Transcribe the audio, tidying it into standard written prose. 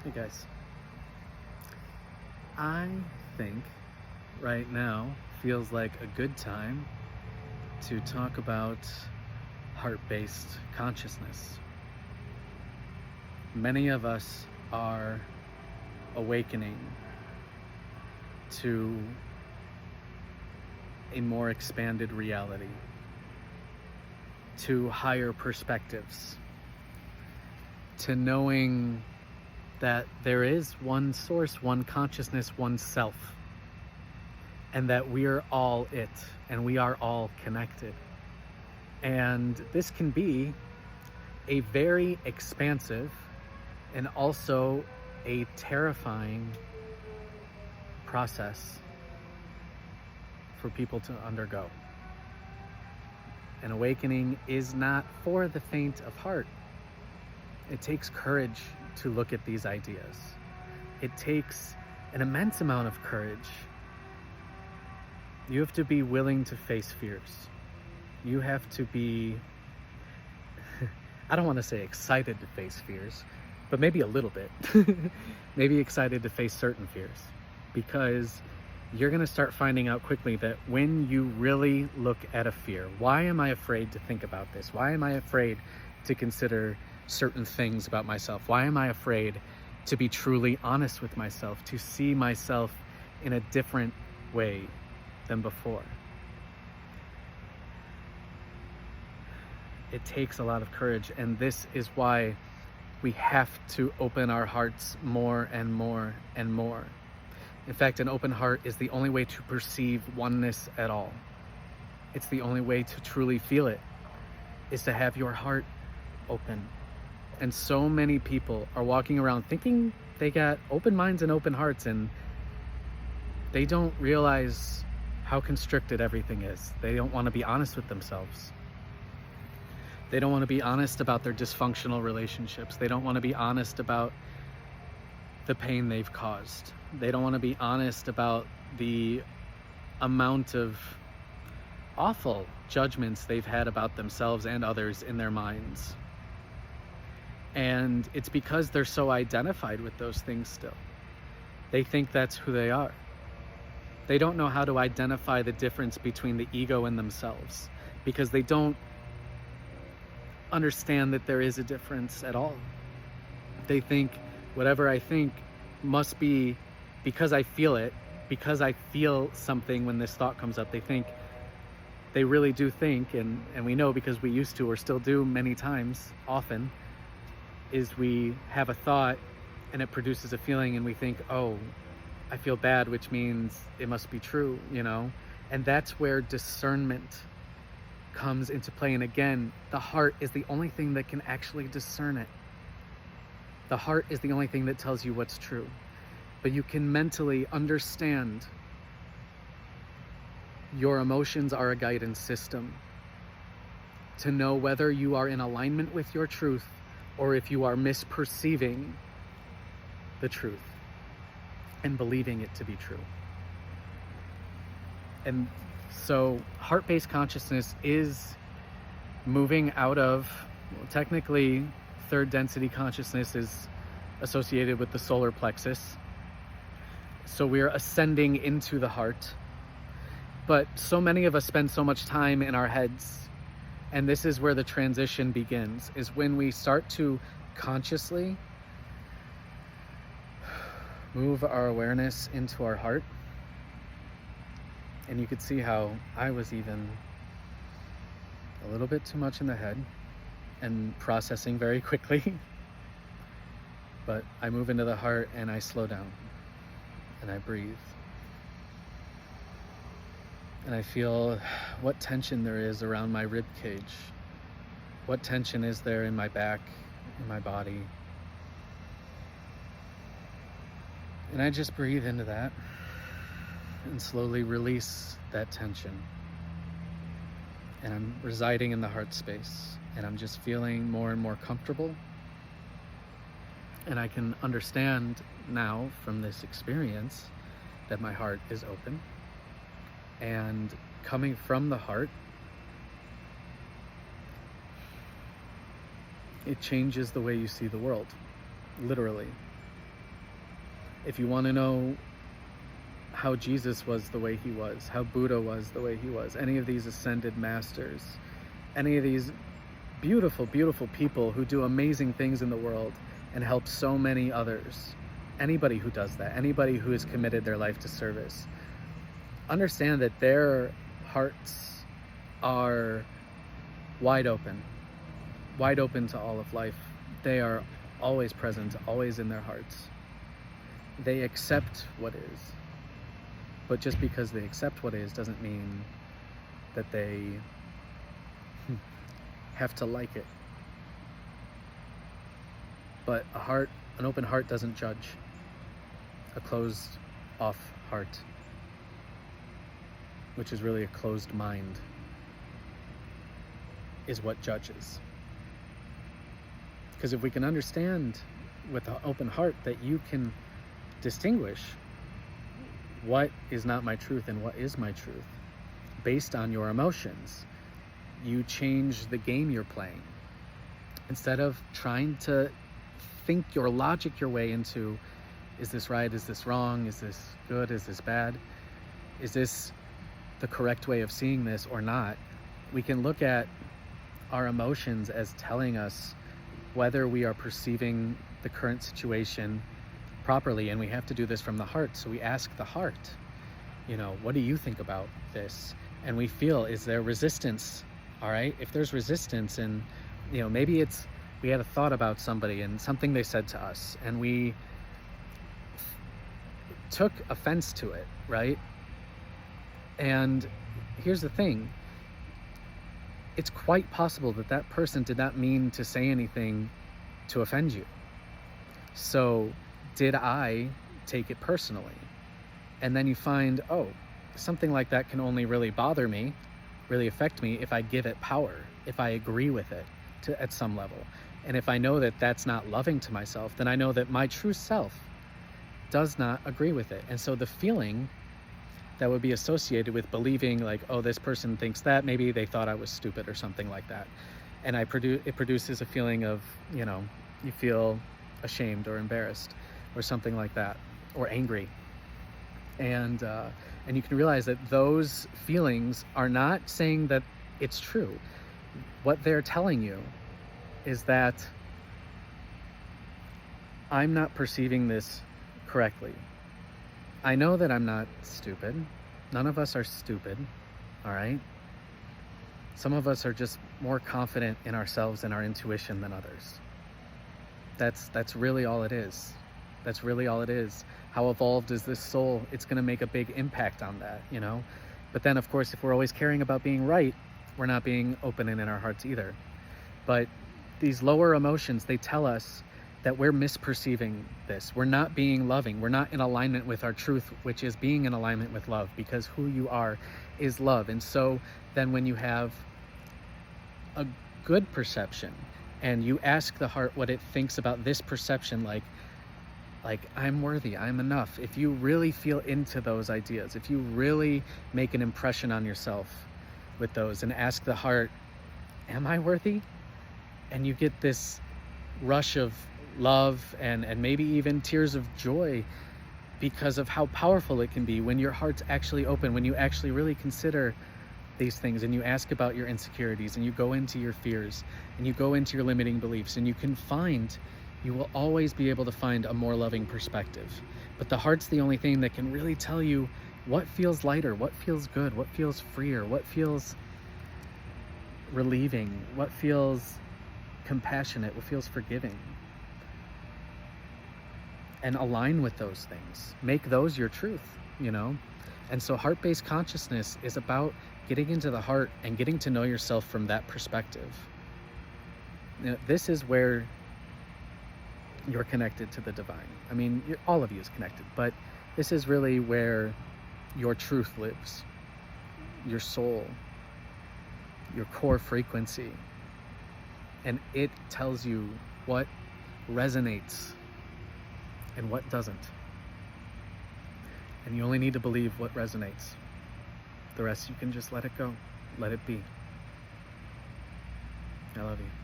Hey guys, I think right now feels like a good time to talk about heart-based consciousness. Many of us are awakening to a more expanded reality, to higher perspectives, to knowing that there is one source, one consciousness, one self, and that we are all it, and we are all connected. And this can be a very expansive and also a terrifying process for people to undergo. An awakening is not for the faint of heart. It takes courage to look at these ideas. It takes an immense amount of courage. You have to be willing to face fears. You have to be, I don't want to say excited to face fears, but maybe a little bit. Maybe excited to face certain fears, because you're going to start finding out quickly that when you really look at a fear, why am I afraid to think about this? Why am I afraid to consider certain things about myself? Why am I afraid to be truly honest with myself, to see myself in a different way than before? It takes a lot of courage, and this is why we have to open our hearts more and more and more. In fact, an open heart is the only way to perceive oneness at all. It's the only way to truly feel it, is to have your heart open. And so many people are walking around thinking they got open minds and open hearts, and they don't realize how constricted everything is. They don't want to be honest with themselves. They don't want to be honest about their dysfunctional relationships. They don't want to be honest about the pain they've caused. They don't want to be honest about the amount of awful judgments they've had about themselves and others in their minds. And it's because they're so identified with those things still. They think that's who they are. They don't know how to identify the difference between the ego and themselves, because they don't understand that there is a difference at all. They think whatever I think must be because I feel it, because I feel something when this thought comes up. They really do think, and we know because we used to or still do many times, often, is we have a thought and it produces a feeling and we think, oh, I feel bad, which means it must be true, And that's where discernment comes into play. And again, the heart is the only thing that can actually discern it. The heart is the only thing that tells you what's true. But you can mentally understand your emotions are a guidance system to know whether you are in alignment with your truth or if you are misperceiving the truth and believing it to be true. And so heart-based consciousness is moving out of, technically, third density consciousness is associated with the solar plexus. So we're ascending into the heart. But so many of us spend so much time in our heads. And this is where the transition begins, is when we start to consciously move our awareness into our heart. And you could see how I was even a little bit too much in the head and processing very quickly. But I move into the heart and I slow down and I breathe. And I feel what tension there is around my rib cage. What tension is there in my back, in my body. And I just breathe into that and slowly release that tension. And I'm residing in the heart space, and I'm just feeling more and more comfortable. And I can understand now from this experience that my heart is open. And coming from the heart, it changes the way you see the world, literally. If you want to know how Jesus was the way he was, how Buddha was the way he was, any of these ascended masters, any of these beautiful, beautiful people who do amazing things in the world and help so many others, anybody who does that, anybody who has committed their life to service, understand that their hearts are wide open to all of life. They are always present, always in their hearts. They accept what is. But just because they accept what is doesn't mean that they have to like it. But an open heart doesn't judge. A closed off heart, which is really a closed mind, is what judges. Because if we can understand with an open heart that you can distinguish what is not my truth and what is my truth based on your emotions, you change the game you're playing. Instead of trying to think your logic your way into, is this right, is this wrong, is this good, is this bad, is this the correct way of seeing this or not, we can look at our emotions as telling us whether we are perceiving the current situation properly. And we have to do this from the heart. So we ask the heart, what do you think about this? And we feel, is there resistance? All right. If there's resistance, and maybe we had a thought about somebody and something they said to us, and we took offense to it, right? And here's the thing. It's quite possible that that person did not mean to say anything to offend you. So did I take it personally? And then you find, something like that can only really bother me, really affect me if I give it power, if I agree with it at some level. And if I know that that's not loving to myself, then I know that my true self does not agree with it. And so the feeling that would be associated with believing like, this person thinks that, maybe they thought I was stupid or something like that. And it produces a feeling of, you feel ashamed or embarrassed or something like that, or angry. And you can realize that those feelings are not saying that it's true. What they're telling you is that I'm not perceiving this correctly. I know that I'm not stupid. None of us are stupid, all right? Some of us are just more confident in ourselves and our intuition than others. That's really all it is. That's really all it is. How evolved is this soul? It's going to make a big impact on that, But then, of course, if we're always caring about being right, we're not being open in our hearts either. But these lower emotions, they tell us that we're misperceiving this. We're not being loving. We're not in alignment with our truth, which is being in alignment with love, because who you are is love. And so then when you have a good perception and you ask the heart what it thinks about this perception, like I'm worthy, I'm enough. If you really feel into those ideas, if you really make an impression on yourself with those and ask the heart, am I worthy? And you get this rush of love and maybe even tears of joy because of how powerful it can be when your heart's actually open, when you actually really consider these things and you ask about your insecurities and you go into your fears and you go into your limiting beliefs, and you will always be able to find a more loving perspective. But the heart's the only thing that can really tell you what feels lighter, what feels good, what feels freer, what feels relieving, what feels compassionate, what feels forgiving. And align with those things. Make those your truth, And so heart-based consciousness is about getting into the heart and getting to know yourself from that perspective. This is where you're connected to the divine. I mean, all of you is connected, but this is really where your truth lives, your soul, your core frequency. And it tells you what resonates and what doesn't. And you only need to believe what resonates. The rest you can just let it go. Let it be. I love you.